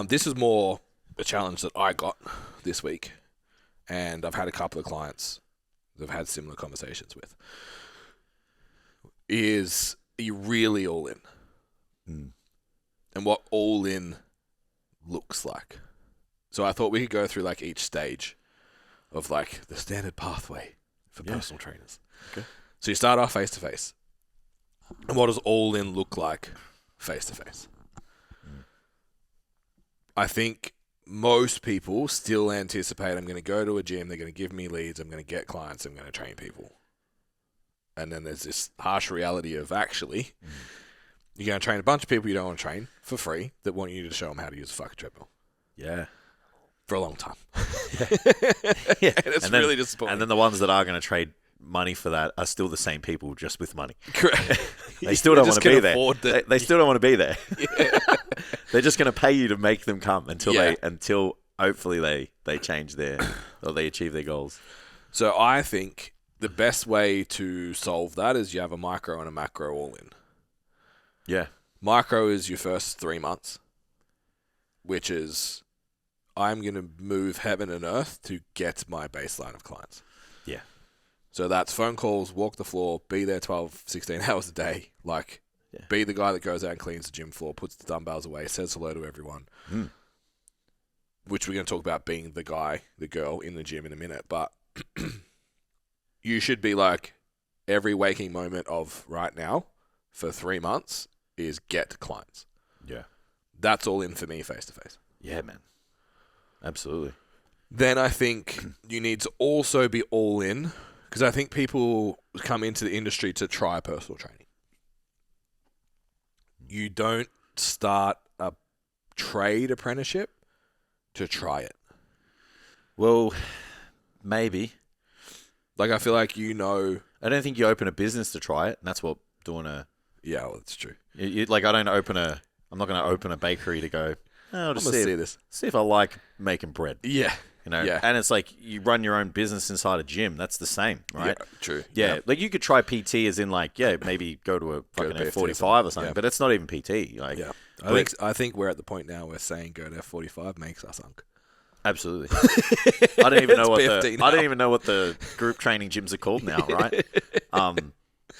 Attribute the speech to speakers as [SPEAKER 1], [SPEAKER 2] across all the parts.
[SPEAKER 1] This is more a challenge that I got this week, and I've had a couple of clients that I've had similar conversations with. Is are you really all in? And what all in looks like. So I thought we could go through like each stage of like the standard pathway for personal trainers.
[SPEAKER 2] Okay.
[SPEAKER 1] So you start off face to face. And what does all in look like face to face? I think most people still anticipate I'm going to go to a gym, they're going to give me leads, I'm going to get clients, I'm going to train people. And then there's this harsh reality of actually, you're going to train a bunch of people you don't want to train for free that want you to show them how to use a fucking treadmill.
[SPEAKER 2] Yeah.
[SPEAKER 1] For a long time.
[SPEAKER 2] Yeah.
[SPEAKER 1] And it's
[SPEAKER 2] And then-
[SPEAKER 1] really disappointing.
[SPEAKER 2] And then the ones that are going to trade money for that are still the same people, just with money.
[SPEAKER 1] Correct.
[SPEAKER 2] They still don't
[SPEAKER 1] just
[SPEAKER 2] want to
[SPEAKER 1] can
[SPEAKER 2] be there.
[SPEAKER 1] afford the-
[SPEAKER 2] They still don't want to be there. They're just going to pay you to make them come until hopefully they change or they achieve their goals.
[SPEAKER 1] So I think the best way to solve that is you have a micro and a macro all in.
[SPEAKER 2] Yeah.
[SPEAKER 1] Micro is your first 3 months, which is I'm going to move heaven and earth to get my baseline of clients.
[SPEAKER 2] Yeah.
[SPEAKER 1] So that's phone calls, walk the floor, be there 12, 16 hours a day. Like, be the guy that goes out and cleans the gym floor, puts the dumbbells away, says hello to everyone. Which we're going to talk about being the guy, the girl in the gym in a minute. But you should be like, every waking moment of right now for 3 months is get clients.
[SPEAKER 2] Yeah.
[SPEAKER 1] That's all in for me face to face.
[SPEAKER 2] Yeah, man. Absolutely.
[SPEAKER 1] Then I think you need to also be all in, because I think people come into the industry to try personal training. You don't start a trade apprenticeship to try it.
[SPEAKER 2] Well, maybe.
[SPEAKER 1] Like, I feel like
[SPEAKER 2] I don't think you open a business to try it, and that's what doing
[SPEAKER 1] Yeah, well, that's true.
[SPEAKER 2] like I'm not going to open a bakery to go, I'll
[SPEAKER 1] I'm
[SPEAKER 2] just
[SPEAKER 1] going to see this.
[SPEAKER 2] see if I like making bread.
[SPEAKER 1] Yeah.
[SPEAKER 2] Yeah. And it's like you run your own business inside a gym. That's the same, right?
[SPEAKER 1] Yeah, true.
[SPEAKER 2] Yeah. Like you could try PT as in like, maybe go to a fucking
[SPEAKER 1] to PFT or
[SPEAKER 2] F45 or
[SPEAKER 1] something.
[SPEAKER 2] something,
[SPEAKER 1] Yeah.
[SPEAKER 2] but it's not even PT. Like,
[SPEAKER 1] Yeah.
[SPEAKER 2] but-
[SPEAKER 1] I think we're at the point now where saying go to F45 makes us unk.
[SPEAKER 2] Absolutely. I don't even know what
[SPEAKER 1] PFT now.
[SPEAKER 2] I don't even know what the group training gyms are called now, right?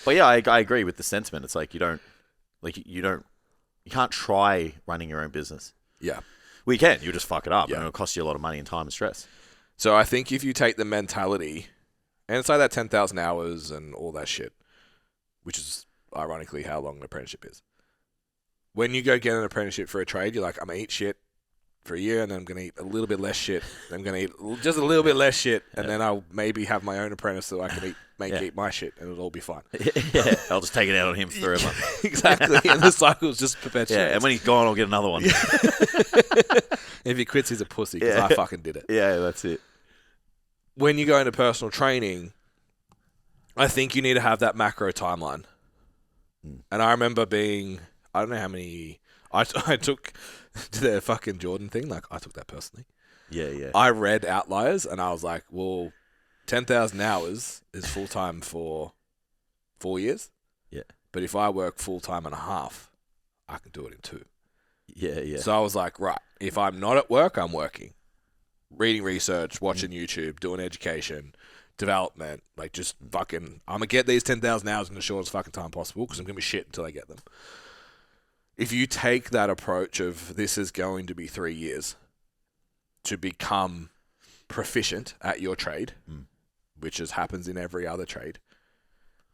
[SPEAKER 2] But yeah, I agree with the sentiment. It's like you can't try running your own business.
[SPEAKER 1] Yeah.
[SPEAKER 2] Well, you can. You just fuck it up,
[SPEAKER 1] Yeah.
[SPEAKER 2] and it'll cost you a lot of money and time and stress.
[SPEAKER 1] So I think if you take the mentality, and it's like that 10,000 hours and all that shit, which is ironically how long an apprenticeship is. When you go get an apprenticeship for a trade, you're like, I'm going to eat shit for a year, and then I'm going to eat a little bit less shit. I'm going to eat just a little bit less shit, and then I'll maybe have my own apprentice so I can eat my shit, and it'll all be fine.
[SPEAKER 2] Yeah, I'll just take it out on him for a month.
[SPEAKER 1] Exactly, and the cycle's just perpetuates.
[SPEAKER 2] Yeah, and when he's gone, I'll get another one.
[SPEAKER 1] If he quits, he's a pussy, because
[SPEAKER 2] Yeah.
[SPEAKER 1] I fucking did it.
[SPEAKER 2] Yeah, that's it.
[SPEAKER 1] When you go into personal training, I think you need to have that macro timeline. And I remember I don't know how many, I took the fucking Jordan thing, like I took that personally.
[SPEAKER 2] Yeah.
[SPEAKER 1] I read Outliers and I was like, well, 10,000 hours is full-time for 4 years.
[SPEAKER 2] Yeah.
[SPEAKER 1] But if I work full-time and a half, I can do it in 2.
[SPEAKER 2] Yeah.
[SPEAKER 1] So I was like, right, if I'm not at work, I'm working. Reading research, watching YouTube, doing education, development, like just fucking, I'm going to get these 10,000 hours in the shortest fucking time possible because I'm going to be shit until I get them. If you take that approach of this is going to be 3 years to become proficient at your trade, which happens in every other trade,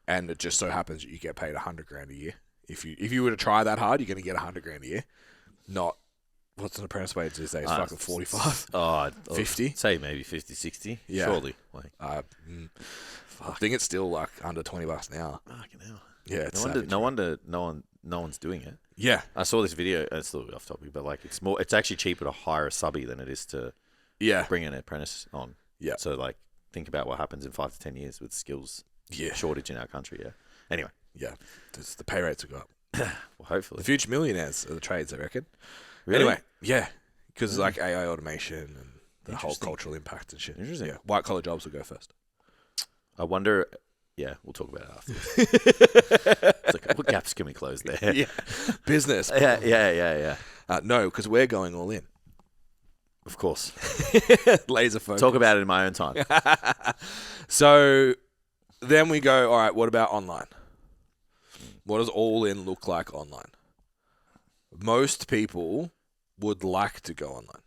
[SPEAKER 1] and it just so happens that you get paid $100,000 a year. If you were to try that hard, you're going to get $100,000 a year, not... What's an apprentice wage these days? Fucking 45?
[SPEAKER 2] Oh,
[SPEAKER 1] 50?
[SPEAKER 2] Say maybe 50, 60.
[SPEAKER 1] Yeah.
[SPEAKER 2] Surely. Like,
[SPEAKER 1] I think it's still like under $20 an hour.
[SPEAKER 2] fucking hell.
[SPEAKER 1] Yeah, it's
[SPEAKER 2] No
[SPEAKER 1] savage.
[SPEAKER 2] wonder no one's doing it.
[SPEAKER 1] Yeah,
[SPEAKER 2] I saw this video. It's a little bit off topic, but like it's actually cheaper to hire a subby than it is to
[SPEAKER 1] yeah,
[SPEAKER 2] bring an apprentice on.
[SPEAKER 1] Yeah.
[SPEAKER 2] So like think about what happens in 5 to 10 years with skills
[SPEAKER 1] yeah,
[SPEAKER 2] shortage in our country. Yeah. Anyway,
[SPEAKER 1] yeah. The pay rates will go up.
[SPEAKER 2] well, hopefully.
[SPEAKER 1] The future millionaires are the trades, I reckon.
[SPEAKER 2] Really?
[SPEAKER 1] Anyway, yeah, because like AI automation and the whole
[SPEAKER 2] Interesting.
[SPEAKER 1] cultural impact and shit.
[SPEAKER 2] Interesting.
[SPEAKER 1] Yeah, white collar jobs will go first.
[SPEAKER 2] I wonder Yeah, we'll talk about it after. It's like, what gaps can we close there?
[SPEAKER 1] Yeah. Business.
[SPEAKER 2] Yeah.
[SPEAKER 1] No, because we're going all in.
[SPEAKER 2] Of course.
[SPEAKER 1] Laser focus.
[SPEAKER 2] Talk about it in my own time.
[SPEAKER 1] So then we go, all right, what about online? What does all in look like online? Most people would like to go online.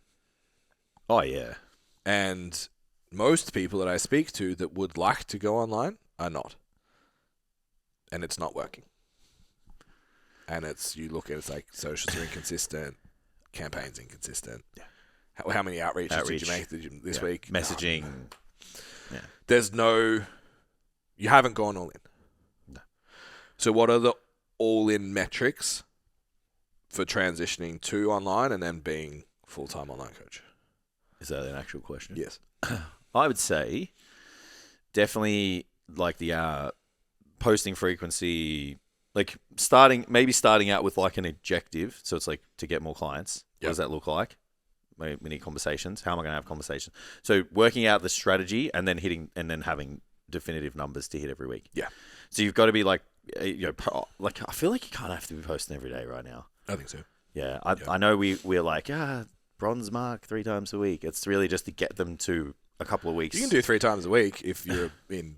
[SPEAKER 2] Oh, yeah.
[SPEAKER 1] And most people that I speak to that would like to go online are not. And it's not working. And you look at it's like socials are inconsistent, campaigns inconsistent.
[SPEAKER 2] Yeah.
[SPEAKER 1] How many outreaches did you make this week?
[SPEAKER 2] Messaging.
[SPEAKER 1] No. There's you haven't gone all in.
[SPEAKER 2] No.
[SPEAKER 1] So what are the all-in metrics for transitioning to online and then being full-time online coach?
[SPEAKER 2] Is that an actual question?
[SPEAKER 1] Yes.
[SPEAKER 2] I would say definitely like the posting frequency, like starting out with like an objective. So it's like to get more clients. What does that look like? Many conversations. How am I going to have conversations? So working out the strategy and then having definitive numbers to hit every week. Yeah. So you've got to be like, like I feel like you can't have to be posting every day right now.
[SPEAKER 1] I think so.
[SPEAKER 2] Yeah. I know we're like, bronze mark 3 times a week. It's really just to get them to a couple of weeks.
[SPEAKER 1] You can do 3 times a week if you're in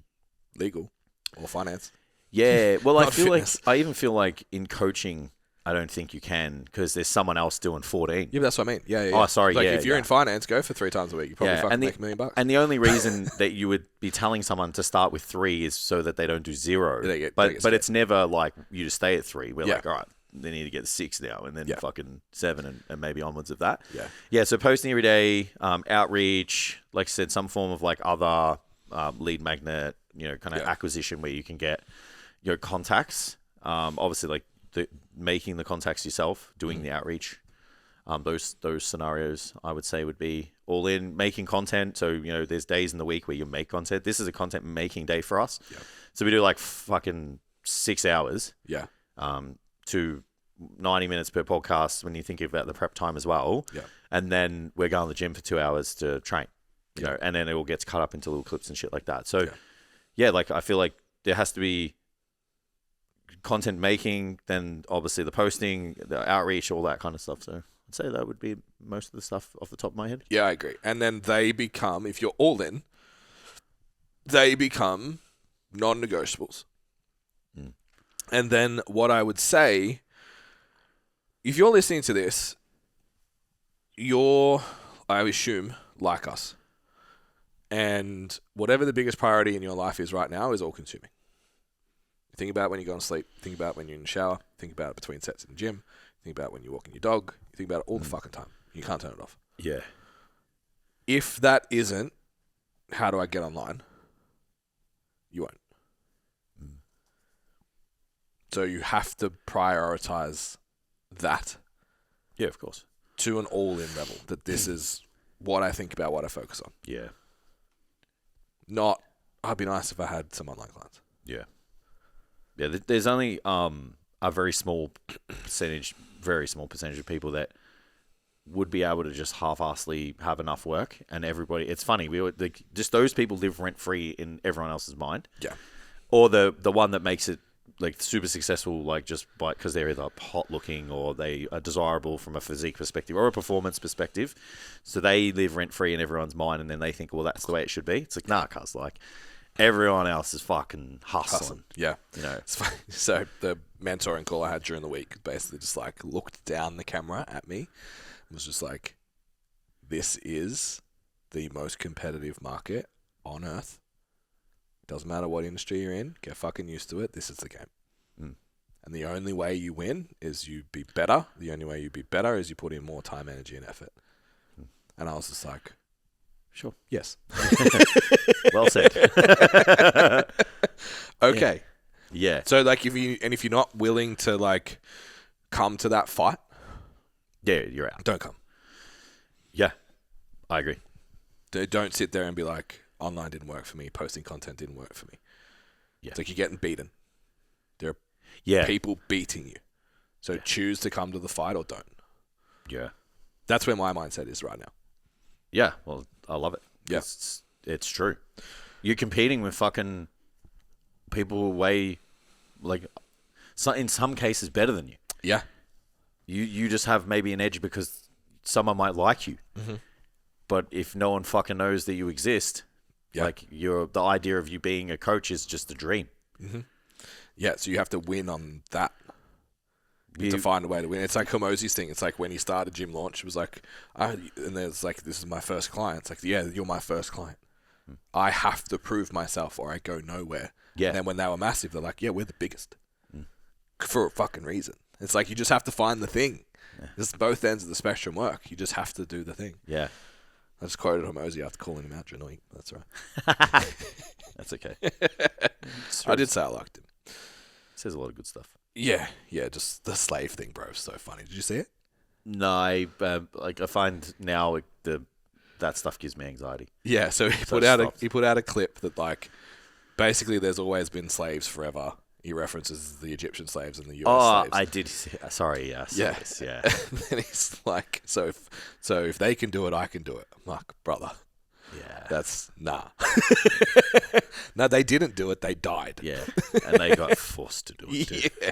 [SPEAKER 1] legal or finance.
[SPEAKER 2] Yeah. Well,
[SPEAKER 1] fitness.
[SPEAKER 2] I even feel like in coaching, I don't think you can because there's someone else doing 14.
[SPEAKER 1] Yeah, that's what I mean. Yeah.
[SPEAKER 2] Oh, sorry.
[SPEAKER 1] Like if you're in finance, go for 3 times a week. You probably fucking make $1 million.
[SPEAKER 2] And the only reason that you would be telling someone to start with 3 is so that they don't do 0. But it's never like you just stay at 3. We're like, all right, they need to get 6 now, and then fucking 7 and maybe onwards of that. Yeah. Yeah. So posting every day, outreach, like I said, some form of like other lead magnet, kind of acquisition where you can get your contacts. Obviously, like making the contacts yourself, doing the outreach. Those scenarios I would say would be all in. Making content. So there's days in the week where you make content. This is a content making day for us. Yeah. So we do like fucking 6 hours. Yeah. To 90 minutes per podcast when you think about the prep time as well. Yeah. And then we're going to the gym for 2 hours to train. You know, and then it all gets cut up into little clips and shit like that. So like I feel like there has to be content making, then obviously the posting, the outreach, all that kind of stuff. So I'd say that would be most of the stuff off the top of my head.
[SPEAKER 1] Yeah, I agree. And then they become, if you're all in, they become non-negotiables. And then what I would say, if you're listening to this, I assume, like us. And whatever the biggest priority in your life is right now is all-consuming. Think about it when you go to sleep. Think about it when you're in the shower. Think about it between sets in the gym. Think about it when you're walking your dog. You think about it all the fucking time. You can't turn it off.
[SPEAKER 2] Yeah.
[SPEAKER 1] If that isn't, how do I get online? You won't. So you have to prioritize that.
[SPEAKER 2] Yeah, of course.
[SPEAKER 1] To an all-in level. That this is what I think about, what I focus on.
[SPEAKER 2] Yeah.
[SPEAKER 1] Not, it'd be nice if I had some online clients.
[SPEAKER 2] Yeah. Yeah, there's only a very small percentage of people that would be able to just half-assly have enough work, and everybody. It's funny, just those people live rent-free in everyone else's mind. Yeah. Or the one that makes it like super successful, like just because they're either hot-looking or they are desirable from a physique perspective or a performance perspective, so they live rent-free in everyone's mind, and then they think, well, that's the way it should be. It's like, nah, cuz like. Everyone else is fucking hustling.
[SPEAKER 1] Yeah. It's funny. So the mentoring call I had during the week basically just like looked down the camera at me and was just like, this is the most competitive market on earth. Doesn't matter what industry you're in. Get fucking used to it. This is the game. And the only way you win is you be better. The only way you be better is you put in more time, energy, and effort. And I was just like, sure. Yes.
[SPEAKER 2] Well said.
[SPEAKER 1] Okay.
[SPEAKER 2] Yeah.
[SPEAKER 1] So like if you're not willing to like come to that fight,
[SPEAKER 2] you're out.
[SPEAKER 1] Don't come.
[SPEAKER 2] Yeah. I agree.
[SPEAKER 1] Don't sit there and be like, online didn't work for me, posting content didn't work for me. Yeah. It's like you're getting beaten. There are people beating you. So choose to come to the fight or don't.
[SPEAKER 2] Yeah.
[SPEAKER 1] That's where my mindset is right now.
[SPEAKER 2] Yeah. Well, I love it.
[SPEAKER 1] Yeah.
[SPEAKER 2] It's true. You're competing with fucking people way, like, in some cases better than you.
[SPEAKER 1] Yeah.
[SPEAKER 2] You just have maybe an edge because someone might like you.
[SPEAKER 1] Mm-hmm.
[SPEAKER 2] But if no one fucking knows that you exist, like the idea of you being a coach is just a dream.
[SPEAKER 1] Mm-hmm. Yeah, so you have to win on that. To find a way to win. It's like Hormozi's thing. It's like when he started Gym Launch, it was like, and there's like, this is my first client. It's like, yeah, you're my first client. I have to prove myself or I go nowhere.
[SPEAKER 2] Yeah.
[SPEAKER 1] And then when they were massive, they're like, yeah, we're the biggest. For a fucking reason. It's like, you just have to find the thing. This both ends of the spectrum work. You just have to do the thing.
[SPEAKER 2] Yeah.
[SPEAKER 1] I just quoted Hormozi after calling him out during the week. That's right.
[SPEAKER 2] That's okay.
[SPEAKER 1] I did say I liked him.
[SPEAKER 2] Says a lot of good stuff.
[SPEAKER 1] Yeah, just the slave thing, bro, is so funny. Did you see it?
[SPEAKER 2] No, I find now that stuff gives me anxiety.
[SPEAKER 1] Yeah, so he put out a clip that, like, basically there's always been slaves forever. He references the Egyptian slaves and the US slaves.
[SPEAKER 2] I did. Sorry, yes.
[SPEAKER 1] Yeah.
[SPEAKER 2] Yes, yeah.
[SPEAKER 1] And then he's like, so if they can do it, I can do it. I'm like, brother.
[SPEAKER 2] Yeah.
[SPEAKER 1] That's nah. No, they didn't do it. They died.
[SPEAKER 2] Yeah. And they got forced to do it too.
[SPEAKER 1] Yeah.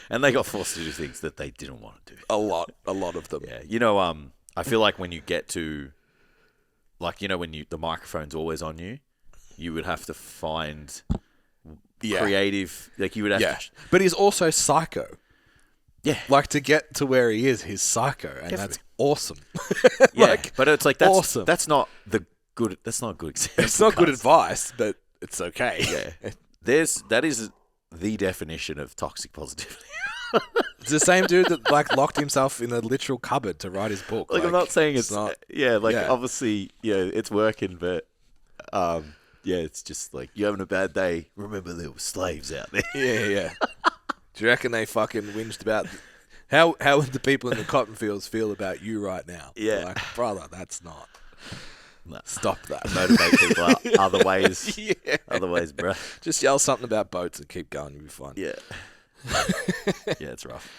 [SPEAKER 2] And they got forced to do things that they didn't want to do.
[SPEAKER 1] A lot of them.
[SPEAKER 2] Yeah. You know, I feel like when you get to, like, you know, when the microphone's always on you, you would have to find creative, like you would have to.
[SPEAKER 1] But he's also psycho.
[SPEAKER 2] Yeah.
[SPEAKER 1] Like, to get to where he is, he's psycho, and
[SPEAKER 2] Definitely.
[SPEAKER 1] That's awesome.
[SPEAKER 2] Yeah, but it's like, that's
[SPEAKER 1] awesome.
[SPEAKER 2] That's not good example.
[SPEAKER 1] It's not good advice, but it's okay.
[SPEAKER 2] Yeah. That is the definition of toxic positivity.
[SPEAKER 1] It's the same dude that, like, locked himself in a literal cupboard to write his book.
[SPEAKER 2] Like, I'm not saying it's not. Yeah, like,
[SPEAKER 1] Yeah.
[SPEAKER 2] obviously, it's working, but yeah, it's just like, you're having a bad day. Remember, there were slaves out there.
[SPEAKER 1] Yeah. Do you reckon they fucking whinged about how would the people in the cotton fields feel about you right now?
[SPEAKER 2] Yeah.
[SPEAKER 1] Like, brother, that's not.
[SPEAKER 2] No.
[SPEAKER 1] Stop that.
[SPEAKER 2] Motivate people other ways.
[SPEAKER 1] Yeah.
[SPEAKER 2] Other ways, bro.
[SPEAKER 1] Just yell something about boats and keep going. You'll be fine.
[SPEAKER 2] Yeah. Yeah, it's rough.